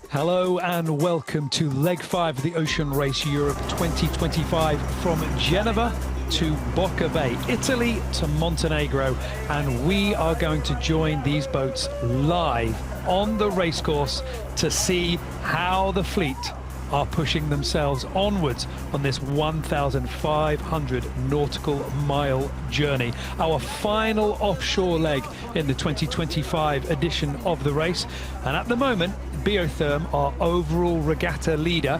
Hello and welcome to Leg 5 of the Ocean Race Europe 2025 from Genova to Boka Bay, Italy to Montenegro, and we are going to join these boats live on the racecourse to see how the fleet are pushing themselves onwards on this 1,500 nautical mile journey. Our final offshore leg in the 2025 edition of the race. And at the moment, Biotherm, our overall regatta leader,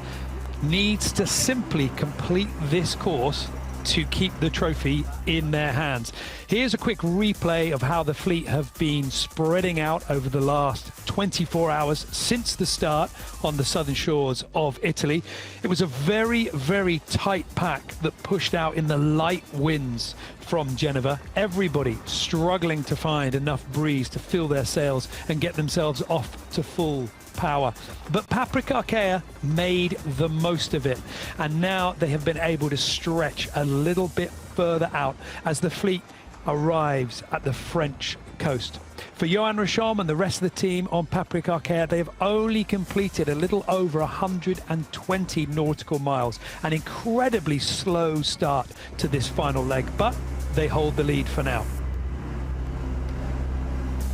needs to simply complete this course to keep the trophy in their hands. Here's a quick replay of how the fleet have been spreading out over the last 24 hours since the start on the southern shores of Italy. It was a very, very tight pack that pushed out in the light winds from Genova. Everybody struggling to find enough breeze to fill their sails and get themselves off to full power. But Paprika made the most of it, and now they have been able to stretch a little bit further out as the fleet arrives at the French coast. For Johan Richomme and the rest of the team on Paprika, they have only completed a little over 120 nautical miles, an incredibly slow start to this final leg, but they hold the lead for now.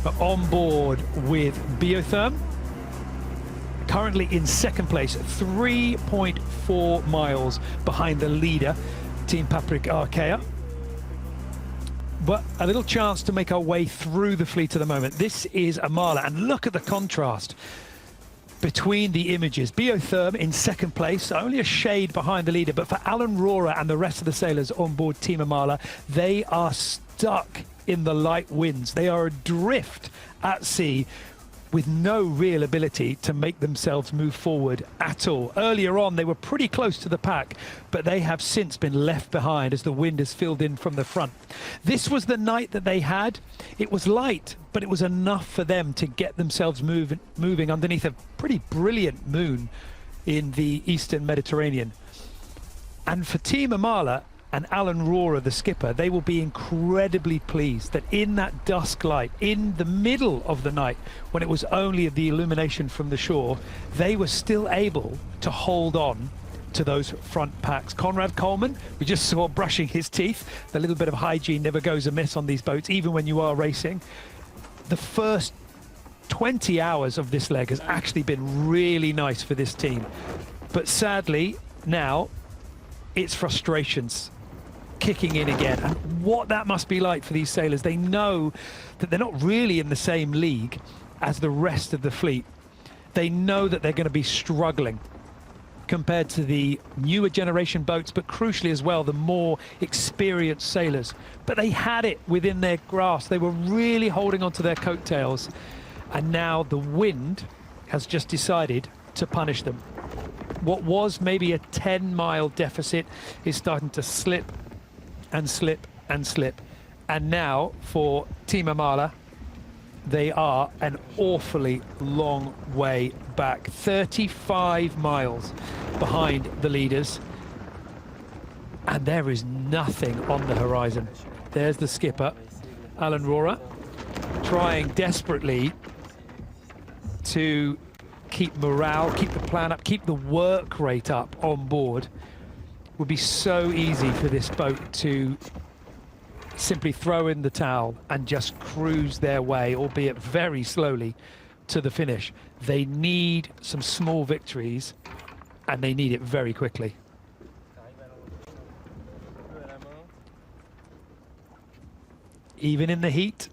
But on board with Biotherm, currently in second place, 3.4 miles behind the leader, Team Paprika. But a little chance to make our way through the fleet at the moment. This is Amala, and look at the contrast between the images. Biotherm in second place, only a shade behind the leader, but for Alan Rohrer and the rest of the sailors on board Team Amala, they are stuck in the light winds. They are adrift at sea with no real ability to make themselves move forward at all. Earlier on, they were pretty close to the pack, but they have since been left behind as the wind has filled in from the front. This was the night that they had. It was light, but it was enough for them to get themselves moving underneath a pretty brilliant moon in the Eastern Mediterranean. And for Team Amala and Alan Rohrer, the skipper, they will be incredibly pleased that in that dusk light, in the middle of the night, when it was only the illumination from the shore, they were still able to hold on to those front packs. Conrad Coleman, we just saw brushing his teeth. The little bit of hygiene never goes amiss on these boats, even when you are racing. The first 20 hours of this leg has actually been really nice for this team. But sadly, now it's frustrations kicking in again, and what that must be like for these sailors. They know that they're not really in the same league as the rest of the fleet. They know that they're going to be struggling compared to the newer generation boats, but crucially as well, the more experienced sailors. But they had it within their grasp. They were really holding on to their coattails, and now the wind has just decided to punish them. What was maybe a 10-mile deficit is starting to slip and slip and slip. And now for Team Amala, they are an awfully long way back, 35 miles behind the leaders, and there is nothing on the horizon. There's the skipper, Alan Rohrer, trying desperately to keep morale, keep the plan up, keep the work rate up on board. Would be so easy for this boat to simply throw in the towel and just cruise their way, albeit very slowly, to the finish. They need some small victories, and they need it very quickly. Even in the heat,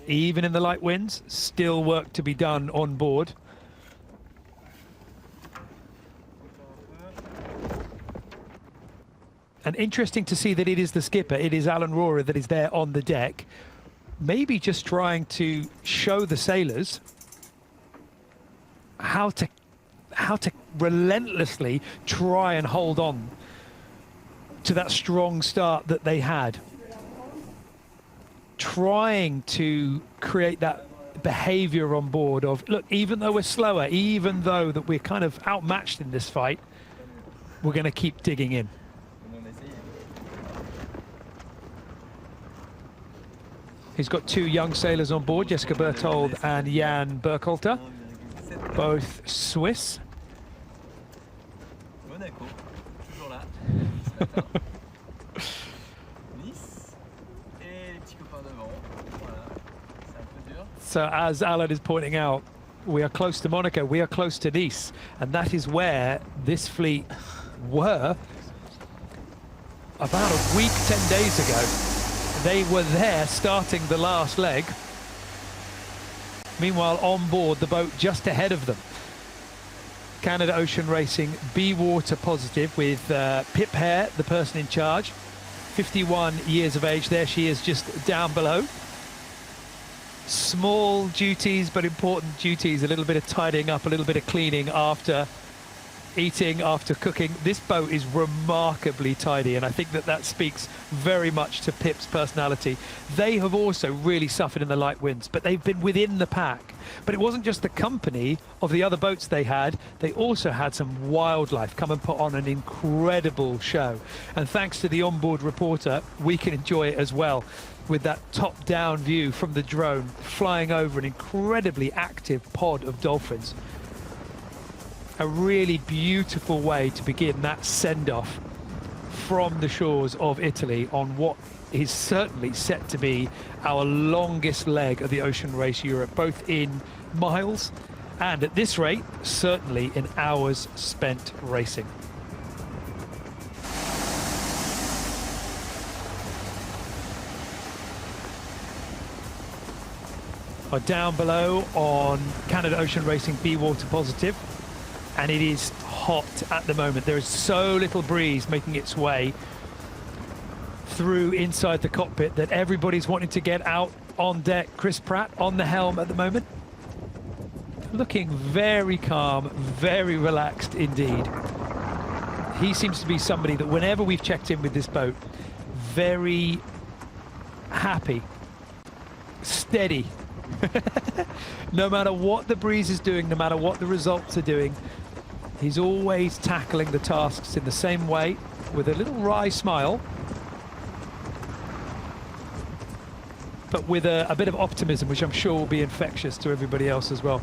even in the light winds, still work to be done on board. And interesting to see that it is the skipper, it is Alan Rohrer that is there on the deck, maybe just trying to show the sailors how to relentlessly try and hold on to that strong start that they had. Trying to create that behavior on board of, look, even though we're slower, even though that we're kind of outmatched in this fight, we're going to keep digging in. He's got two young sailors on board, Jessica Berthold and Jan Burkhalter, both Swiss. So as Alan is pointing out, we are close to Monaco, we are close to Nice, and that is where this fleet were about a week, 10 days ago. They were there starting the last leg. Meanwhile, on board the boat just ahead of them, Canada Ocean Racing, B Water positive with Pip Hare, the person in charge, 51 years of age. There she is just down below. Small duties, but important duties. A little bit of tidying up, a little bit of cleaning after eating, after cooking. This boat is remarkably tidy, and I think that that speaks very much to Pip's personality. They have also really suffered in the light winds, but they've been within the pack. But it wasn't just the company of the other boats they had. They also had some wildlife come and put on an incredible show. And thanks to the onboard reporter, we can enjoy it as well, with that top-down view from the drone flying over an incredibly active pod of dolphins. A really beautiful way to begin that send-off from the shores of Italy on what is certainly set to be our longest leg of the Ocean Race Europe, both in miles and, at this rate, certainly in hours spent racing. Down below on Canada Ocean Racing B Water positive, and it is hot at the moment. There is so little breeze making its way through inside the cockpit that everybody's wanting to get out on deck. Chris Pratt on the helm at the moment, looking very calm, very relaxed indeed. He seems to be somebody that whenever we've checked in with this boat, very happy, steady. No matter what the breeze is doing, no matter what the results are doing, he's always tackling the tasks in the same way, with a little wry smile, but with a bit of optimism, which I'm sure will be infectious to everybody else as well.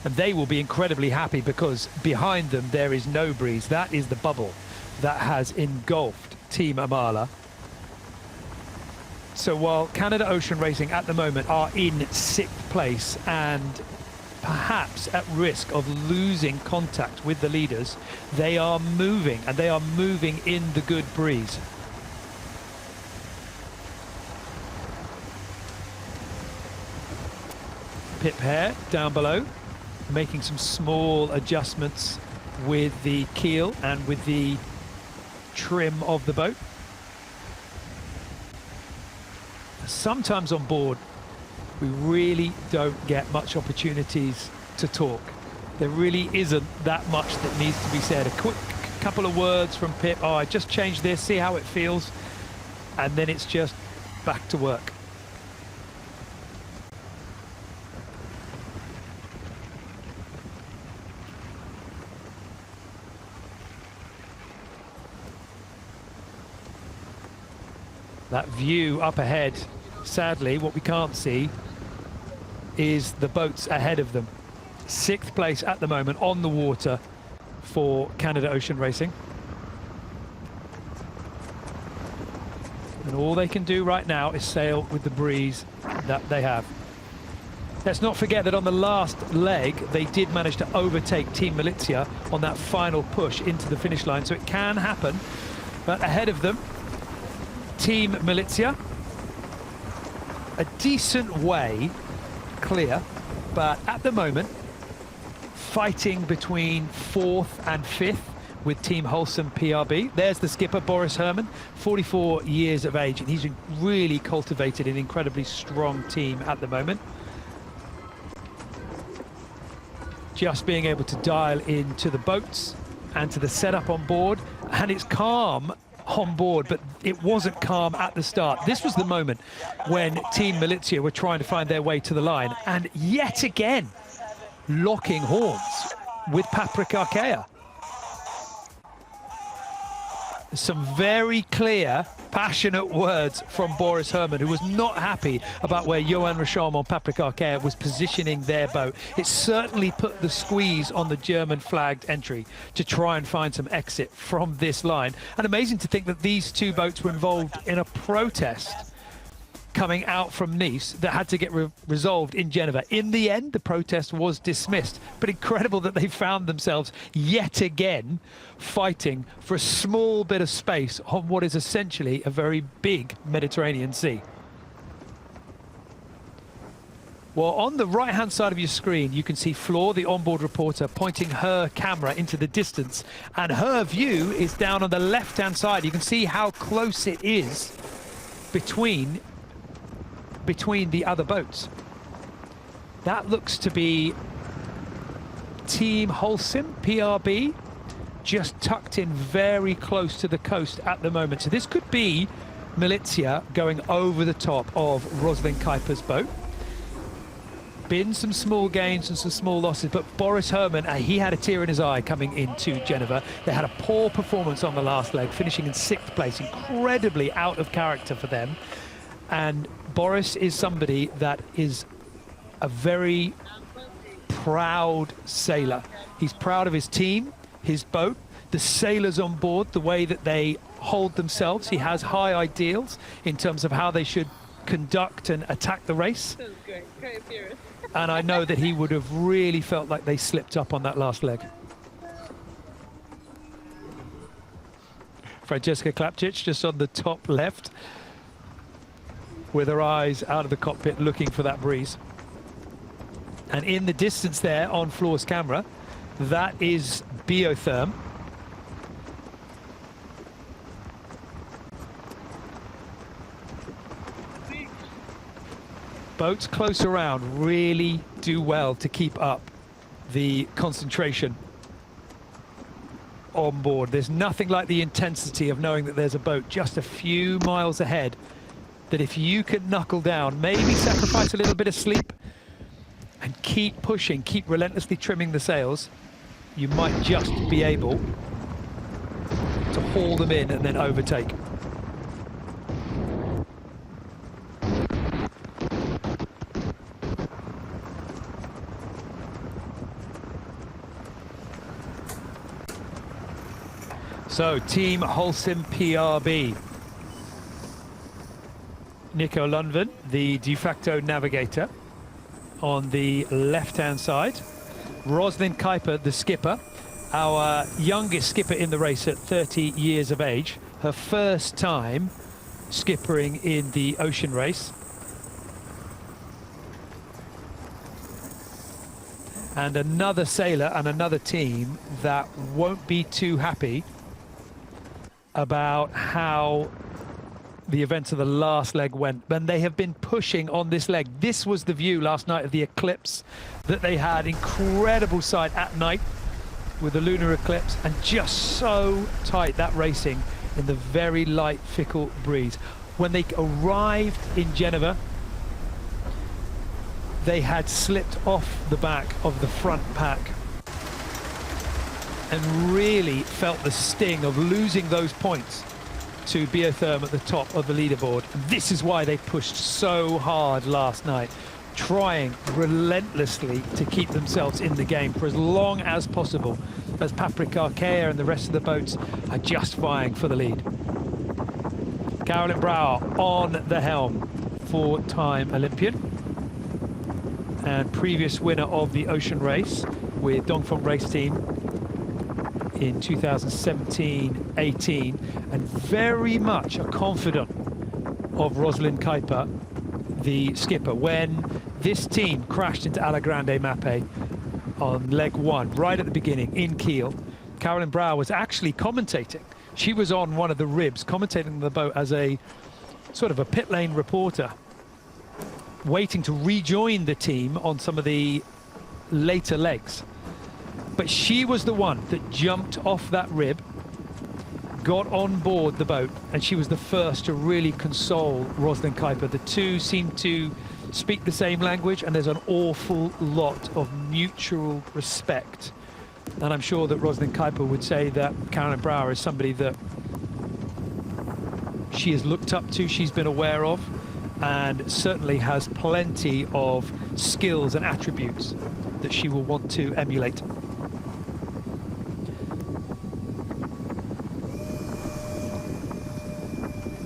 And they will be incredibly happy, because behind them there is no breeze. That is the bubble that has engulfed Team Amala. So while Canada Ocean Racing at the moment are in 6th place and perhaps at risk of losing contact with the leaders, they are moving, and they are moving in the good breeze. Pip Hare down below, making some small adjustments with the keel and with the trim of the boat. Sometimes on board we really don't get much opportunities to talk. There really isn't that much that needs to be said. A quick couple of words from Pip. Oh, I just changed this, see how it feels, and then it's just back to work. That view up ahead, sadly, what we can't see is the boats ahead of them. 6th place at the moment on the water for Canada Ocean Racing. And all they can do right now is sail with the breeze that they have. Let's not forget that on the last leg, they did manage to overtake Team Malizia on that final push into the finish line, so it can happen. But ahead of them, Team Malizia, a decent way clear, but at the moment fighting between 4th and 5th with Team Holcim-PRB. There's the skipper, Boris Herman, 44 years of age, and he's really cultivated an incredibly strong team at the moment. Just being able to dial into the boats and to the setup on board, and it's calm on board, but it wasn't calm at the start. This was the moment when Team Malizia were trying to find their way to the line, and yet again locking horns with Paprika Arkea. Some very clear, passionate words from Boris Herrmann, who was not happy about where Johan Richarme on Paprika was positioning their boat. It certainly put the squeeze on the German flagged entry to try and find some exit from this line. And amazing to think that these two boats were involved in a protest coming out from Nice that had to get resolved in Genova. In the end, the protest was dismissed, but incredible that they found themselves yet again fighting for a small bit of space on what is essentially a very big Mediterranean Sea. Well, on the right-hand side of your screen, you can see Flor, the onboard reporter, pointing her camera into the distance, and her view is down on the left-hand side. You can see how close it is between the other boats. That looks to be Team Holcim-PRB, just tucked in very close to the coast at the moment. So this could be Malizia going over the top of Rosalind Kuiper's boat. Been some small gains and some small losses, but Boris Herrmann, he had a tear in his eye coming into Genova. They had a poor performance on the last leg, finishing in 6th place, incredibly out of character for them. And Boris is somebody that is a very proud sailor. He's proud of his team, his boat, the sailors on board, the way that they hold themselves. He has high ideals in terms of how they should conduct and attack the race. That was great, great appearance. And I know that he would have really felt like they slipped up on that last leg. Francesca Klapčić just on the top left, with her eyes out of the cockpit looking for that breeze. And in the distance there on Flor's camera, that is Biotherm. Boats close around really do well to keep up the concentration on board. There's nothing like the intensity of knowing that there's a boat just a few miles ahead, that if you can knuckle down, maybe sacrifice a little bit of sleep and keep pushing, keep relentlessly trimming the sails, you might just be able to haul them in and then overtake. So, Team Holcim-PRB. Nico Lundven, the de facto navigator, on the left-hand side. Rosalind Kuiper, the skipper, our youngest skipper in the race at 30 years of age. Her first time skippering in the ocean race. And another sailor and another team that won't be too happy about how the events of the last leg went. When they have been pushing on this leg. This was the view last night of the eclipse that they had. Incredible sight at night with the lunar eclipse, and just so tight, that racing in the very light, fickle breeze. When they arrived in Genova, they had slipped off the back of the front pack and really felt the sting of losing those points to Biotherm at the top of the leaderboard. This is why they pushed so hard last night, trying relentlessly to keep themselves in the game for as long as possible, as Paprika and the rest of the boats are just vying for the lead. Caroline Brouwer on the helm, 4-time Olympian and previous winner of the ocean race with Dongfeng Race Team in 2017-18, and very much a confidant of Rosalind Kuiper, the skipper. When this team crashed into Alagrande Mape on leg 1, right at the beginning in Kiel, Caroline Brouwer was actually commentating. She was on one of the ribs, commentating the boat as a sort of a pit lane reporter, waiting to rejoin the team on some of the later legs. But she was the one that jumped off that rib, got on board the boat, and she was the first to really console Rosalind Kuiper. The two seem to speak the same language, and there's an awful lot of mutual respect. And I'm sure that Rosalind Kuiper would say that Caroline Brouwer is somebody that she is looked up to, she's been aware of, and certainly has plenty of skills and attributes that she will want to emulate.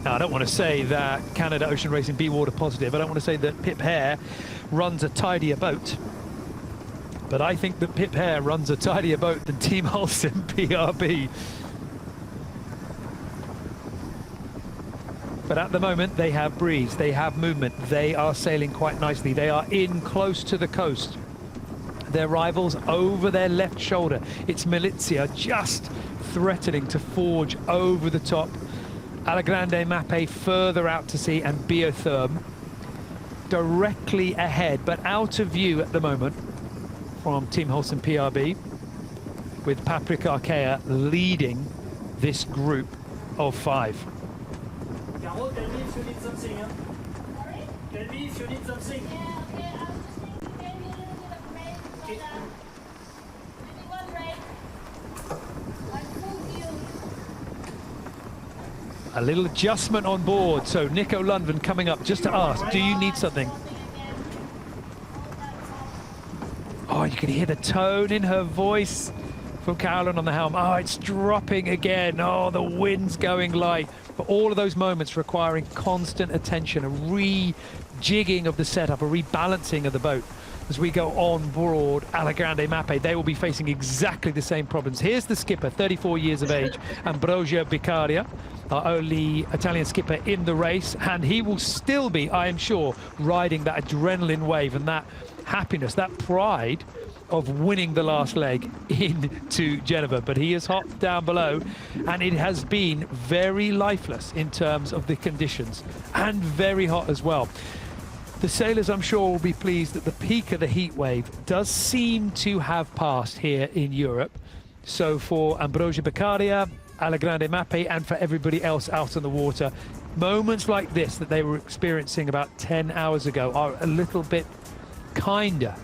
Now, I don't want to say that Canada Ocean Racing be water positive. I don't want to say that Pip Hare runs a tidier boat. But I think that Pip Hare runs a tidier boat than Team Holcim-PRB. But at the moment, they have breeze, they have movement, they are sailing quite nicely. They are in close to the coast. Their rivals over their left shoulder. It's Malizia just threatening to forge over the top. Italy and Boka Bay further out to sea, and Biotherm directly ahead, but out of view at the moment from Team Holcim-PRB, with Patrick Arkea leading this group of 5. Carol, tell me if you need something. Huh? Sorry? Tell me if you need something. Yeah, okay, I was just thinking, can you do the break? Maybe one break. Like full view. A little adjustment on board. So Nico Lundgren coming up just to ask, do you need something? Oh, you can hear the tone in her voice from Carolyn on the helm. Oh, it's dropping again. Oh, the wind's going light. But all of those moments requiring constant attention, a rejigging of the setup, a rebalancing of the boat. As we go on board Italy and Boka Bay, they will be facing exactly the same problems. Here's the skipper, 34 years of age, Ambrogio Beccaria, our only Italian skipper in the race, and he will still be, I am sure, riding that adrenaline wave and that happiness, that pride of winning the last leg into Genova. But he is hot down below, and it has been very lifeless in terms of the conditions, and very hot as well. The sailors, I'm sure, will be pleased that the peak of the heat wave does seem to have passed here in Europe. So for Ambrogio Beccaria, Italy and Boka Bay, and for everybody else out on the water, moments like this that they were experiencing about 10 hours ago are a little bit kinder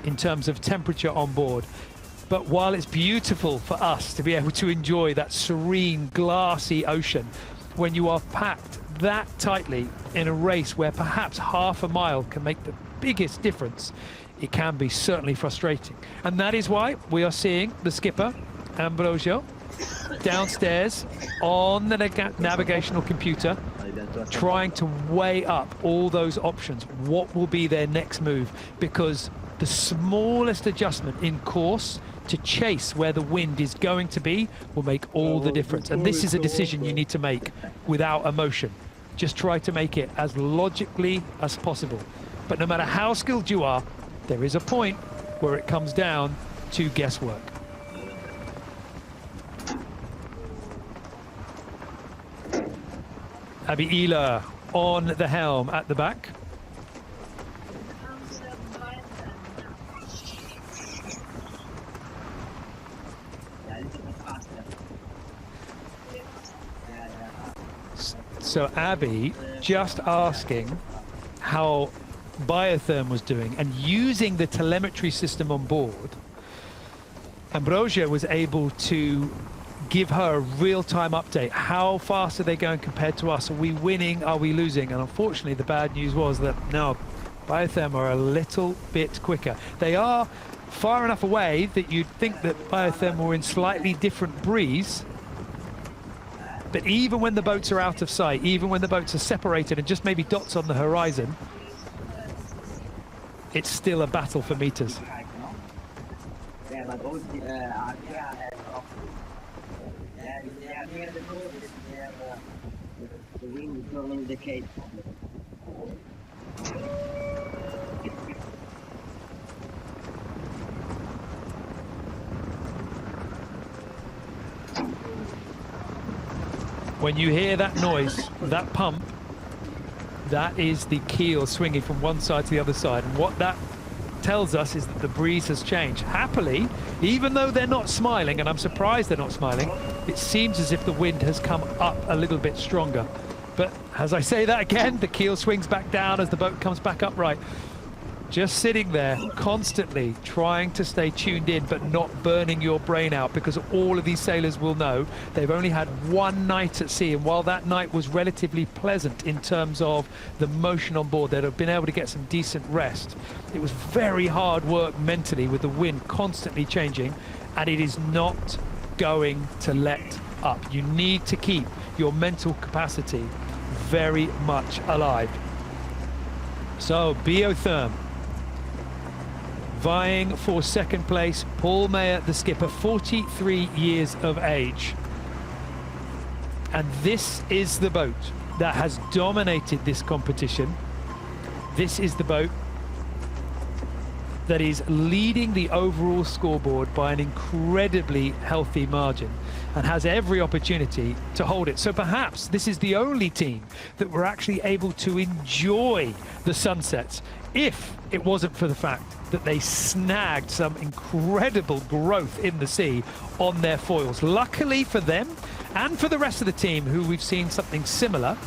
in terms of temperature on board. But while it's beautiful for us to be able to enjoy that serene, glassy ocean, when you are packed that tightly in a race where perhaps half a mile can make the biggest difference, it can be certainly frustrating. And that is why we are seeing the skipper, Ambrogio, downstairs on the navigational computer, trying to weigh up all those options. What will be their next move? Because the smallest adjustment in course to chase where the wind is going to be will make all the difference. And this is a decision you need to make without emotion. Just try to make it as logically as possible. But no matter how skilled you are, there is a point where it comes down to guesswork. Abby Ehler on the helm at the back. So Abby just asking how Biotherm was doing, and using the telemetry system on board, Ambrogio was able to give her a real-time update. How fast are they going compared to us? Are we winning? Are we losing? And unfortunately, the bad news was that no, Biotherm are a little bit quicker. They are far enough away that you'd think that Biotherm were in slightly different breeze. But even when the boats are out of sight, even when the boats are separated and just maybe dots on the horizon, it's still a battle for meters. When you hear that noise, that pump, that is the keel swinging from one side to the other side. And what that tells us is that the breeze has changed. Happily, even though they're not smiling, and I'm surprised they're not smiling, it seems as if the wind has come up a little bit stronger. But as I say that again, the keel swings back down as the boat comes back upright. just sitting there constantly trying to stay tuned in but not burning your brain out, because all of these sailors will know they've only had one night at sea, and while that night was relatively pleasant in terms of the motion on board, they'd have been able to get some decent rest. It was very hard work mentally with the wind constantly changing, and it is not going to let up. You need to keep your mental capacity very much alive. So Biotherm vying for second place. Paul Mayer, the skipper, 43 years of age. And this is the boat that has dominated this competition. This is the boat that is leading the overall scoreboard by an incredibly healthy margin and has every opportunity to hold it. So perhaps this is the only team that were actually able to enjoy the sunsets, if it wasn't for the fact that they snagged some incredible growth in the sea on their foils. Luckily for them and for the rest of the team, who we've seen something similar,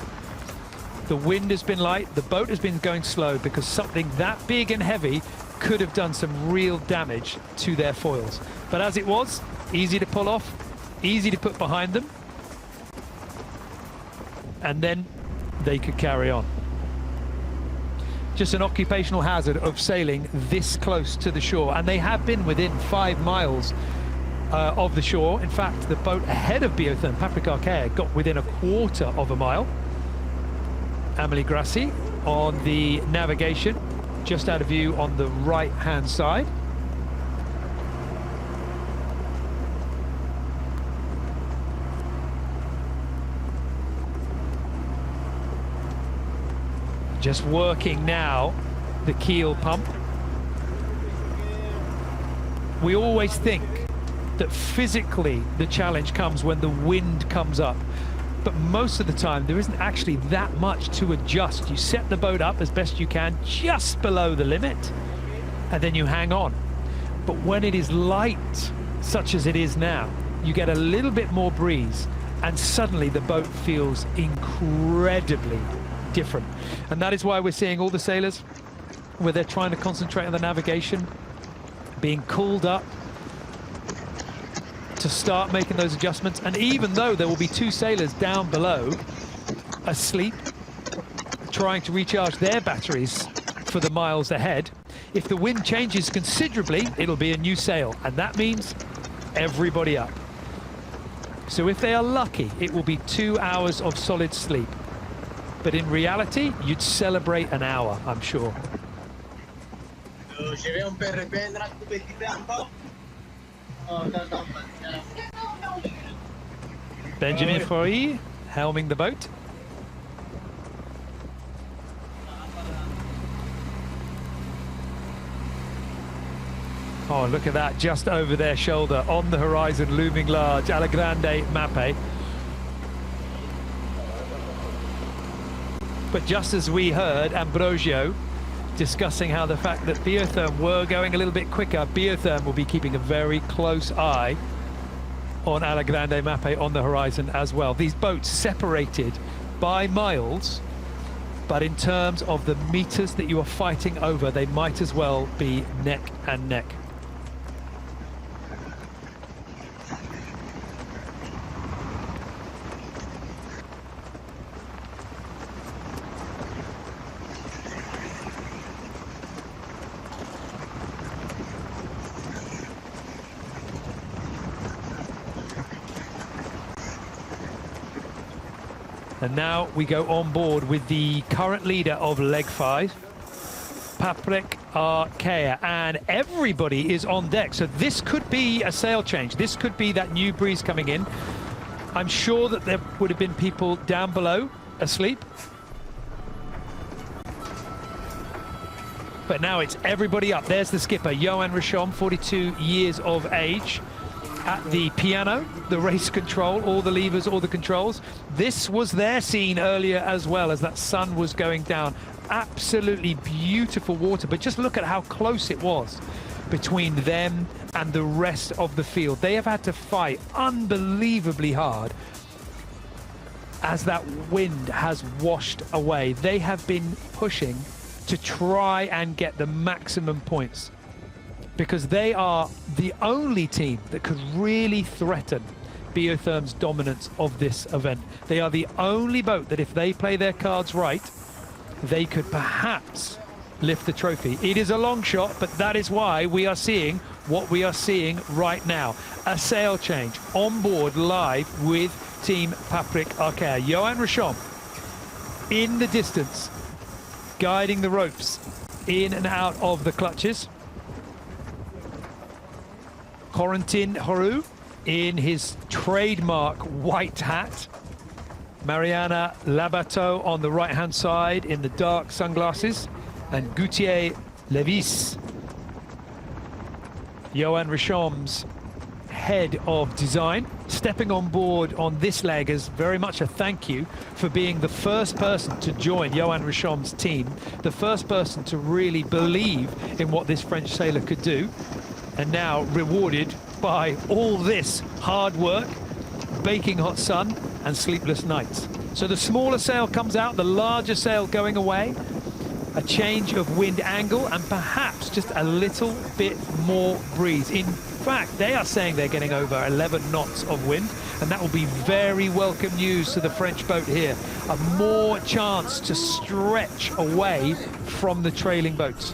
the wind has been light, the boat has been going slow, because something that big and heavy could have done some real damage to their foils. But as it was, easy to pull off, easy to put behind them, and then they could carry on. Just an occupational hazard of sailing this close to the shore, and they have been within 5 miles of the shore. In fact, the boat ahead of Biotherm, Paprika Archaea, got within a quarter of a mile. Amelie Grassi on the navigation, just out of view on the right-hand side. Just working now the keel pump. We always think that physically the challenge comes when the wind comes up, but most of the time there isn't actually that much to adjust. You set the boat up as best you can just below the limit, and then you hang on. But when it is light, such as it is now, you get a little bit more breeze, and suddenly the boat feels incredibly different. And that is why we're seeing all the sailors, where they're trying to concentrate on the navigation, being cooled up to start making those adjustments. And even though there will be 2 sailors down below asleep, trying to recharge their batteries for the miles ahead, if the wind changes considerably, it'll be a new sail, and that means everybody up. So if they are lucky, it will be 2 hours of solid sleep. But in reality, you'd celebrate an hour, I'm sure. Benjamin Foury helming the boat. Oh, look at that, just over their shoulder, on the horizon, looming large, Alla Grande Mappe. But just as we heard Ambrosio discussing how the fact that Biotherm were going a little bit quicker, Biotherm will be keeping a very close eye on Alla Grande Mappe on the horizon as well. These boats separated by miles, but in terms of the meters that you are fighting over, they might as well be neck and neck. And now we go on board with the current leader of leg 5, Paprika Archaea, and everybody is on deck. So this could be a sail change. This could be that new breeze coming in. I'm sure that there would have been people down below asleep. But now it's everybody up. There's the skipper, Johan Richomme, 42 years of age, at the piano, the race control, all the levers, all the controls. This was their scene earlier as well, as that sun was going down. Absolutely beautiful water, but just look at how close it was between them and the rest of the field. They have had to fight unbelievably hard as that wind has washed away. They have been pushing to try and get the maximum points, because they are the only team that could really threaten Biotherm's dominance of this event. They are the only boat that if they play their cards right, they could perhaps lift the trophy. It is a long shot, but that is why we are seeing what we are seeing right now. A sail change on board live with Team Patrick Arkea. Johan Richomme in the distance, guiding the ropes in and out of the clutches. Corentin Horu in his trademark white hat. Mariana Labateau on the right-hand side in the dark sunglasses. And Gauthier Levis, Johan Richomme's head of design, stepping on board on this leg as very much a thank you for being the first person to join Johan Richomme's team, the first person to really believe in what this French sailor could do, and now rewarded by all this hard work, baking hot sun and sleepless nights. So the smaller sail comes out, the larger sail going away, a change of wind angle and perhaps just a little bit more breeze. In fact, they are saying they're getting over 11 knots of wind, and that will be very welcome news to the French boat here. A more chance to stretch away from the trailing boats.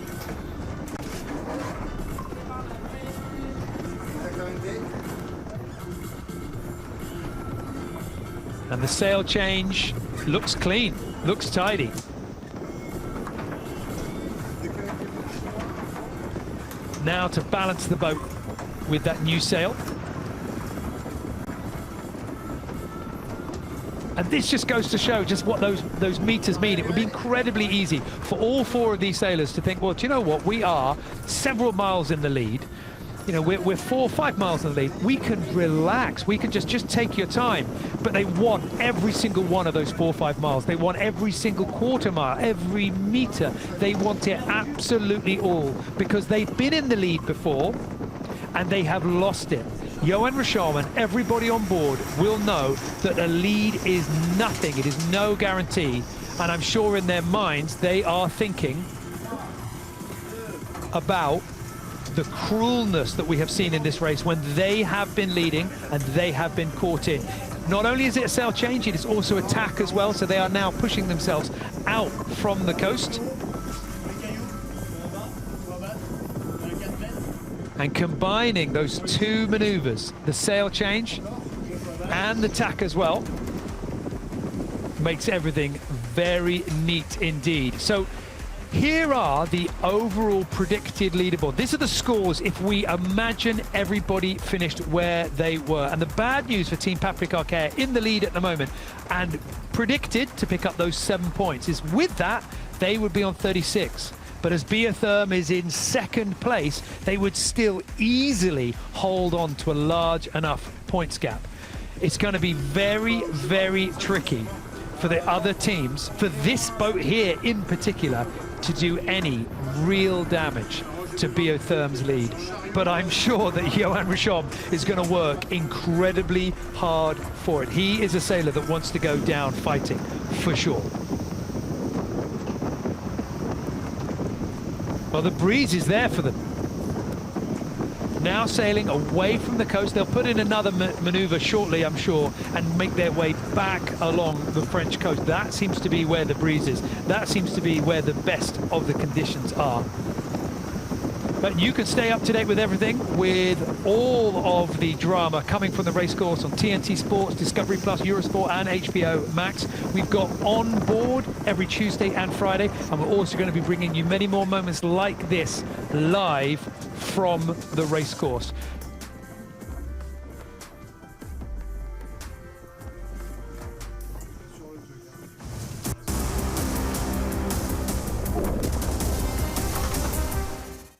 And the sail change looks clean, looks tidy. Now to balance the boat with that new sail. And this just goes to show just what those meters mean. It would be incredibly easy for all four of these sailors to think, well, do you know what? We are several miles in the lead. You know, we're 4 or 5 miles in the lead. We can relax. We can just take your time. But they want every single one of those 4 or 5 miles. They want every single quarter mile, every meter. They want it absolutely all, because they've been in the lead before and they have lost it. Johan Richomme and everybody on board will know that a lead is nothing. It is no guarantee. And I'm sure in their minds they are thinking about the cruelness that we have seen in this race when they have been leading and they have been caught in. Not only is it a sail change, it is also attack as well, so they are now pushing themselves out from the coast. And combining those two maneuvers, the sail change and the tack as well, makes everything very neat indeed. So here are the overall predicted leaderboard. These are the scores if we imagine everybody finished where they were. And the bad news for Team Patrick Arkea in the lead at the moment and predicted to pick up those 7 points is with that, they would be on 36. But as Biotherm is in second place, they would still easily hold on to a large enough points gap. It's going to be very, very tricky for the other teams, for this boat here in particular, to do any real damage to Biotherm's lead. But I'm sure that Johan Richomme is going to work incredibly hard for it. He is a sailor that wants to go down fighting, for sure. Well, the breeze is there for them. Now sailing away from the coast. They'll put in another maneuver shortly, I'm sure, and make their way back along the French coast. That seems to be where the breeze is. That seems to be where the best of the conditions are. But you can stay up to date with everything, with all of the drama coming from the racecourse on TNT Sports, Discovery Plus, Eurosport and HBO Max. We've got Onboard every Tuesday and Friday, and we're also going to be bringing you many more moments like this live from the racecourse.